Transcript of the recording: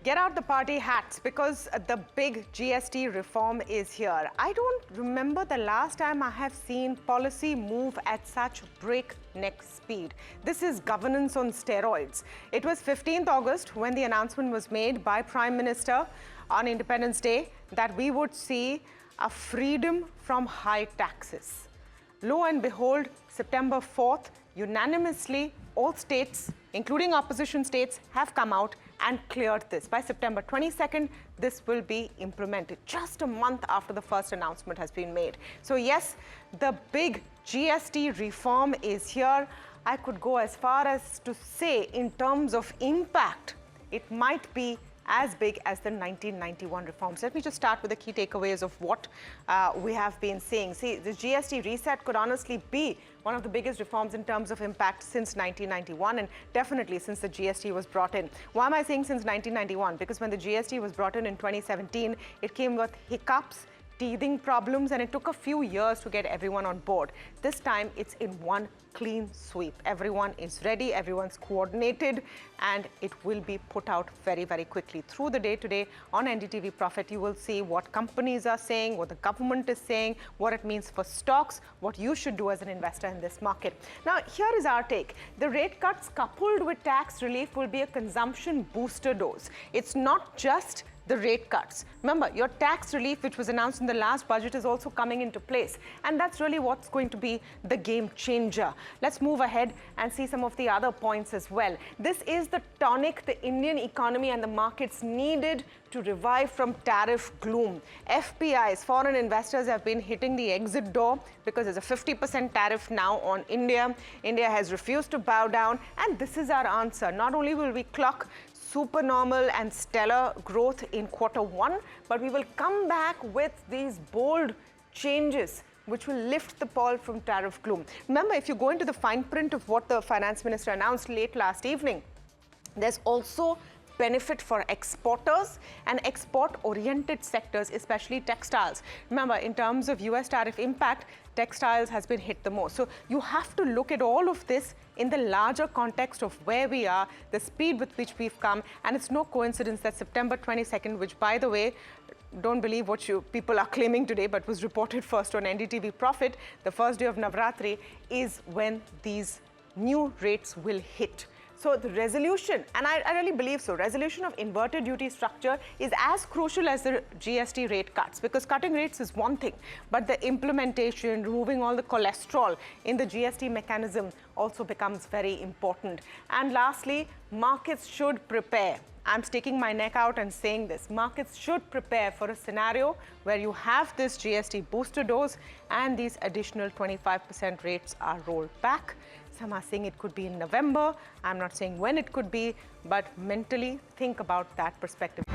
Get out the party hats because the big GST reform is here. I don't remember the last time I have seen policy move at such breakneck speed. This is governance on steroids. It was 15th August when the announcement was made by Prime Minister on Independence Day that we would see a freedom from high taxes. Lo and behold, September 4th, unanimously, all states, including opposition states, have come out and cleared this. By September 22nd, this will be implemented, just a month after the first announcement has been made. So yes, the big GST reform is here. I could go as far as to say, in terms of impact, it might be as big as the 1991 reforms. Let me just start with the key takeaways of what we have been seeing. See, the GST reset could honestly be one of the biggest reforms in terms of impact since 1991 and definitely since the GST was brought in. Why am I saying since 1991? Because when the GST was brought in 2017, it came with hiccups, teething problems, and it took a few years to get everyone on board. This time, it's in one clean sweep. Everyone is ready, everyone's coordinated, and it will be put out very, very quickly. Through the day today on NDTV Profit, you will see what companies are saying, what the government is saying, what it means for stocks, what you should do as an investor in this market. Now, here is our take. The rate cuts coupled with tax relief will be a consumption booster dose. It's not just the rate cuts. Remember, your tax relief, which was announced in the last budget, is also coming into place. And that's really what's going to be the game changer. Let's move ahead and see some of the other points as well. This is the tonic the Indian economy and the markets needed to revive from tariff gloom. FPIs, foreign investors, have been hitting the exit door because there's a 50% tariff now on India. India has refused to bow down, and this is our answer. Not only will we clock supernormal and stellar growth in Q1, but we will come back with these bold changes which will lift the pall from tariff gloom. Remember, if you go into the fine print of what the finance minister announced late last evening, there's also benefit for exporters and export-oriented sectors, especially textiles. Remember, in terms of US tariff impact, textiles has been hit the most. So you have to look at all of this in the larger context of where we are, the speed with which we've come, and it's no coincidence that September 22nd, which, by the way, don't believe what people are claiming today, but was reported first on NDTV Profit, the first day of Navratri, is when these new rates will hit. So the resolution, and I really believe so, resolution of inverted duty structure is as crucial as the GST rate cuts, because cutting rates is one thing, but the implementation, removing all the cholesterol in the GST mechanism also becomes very important. And lastly, markets should prepare. I'm sticking my neck out and saying this. Markets should prepare for a scenario where you have this GST booster dose and these additional 25% rates are rolled back. Some are saying it could be in November. I'm not saying when it could be, but mentally think about that perspective.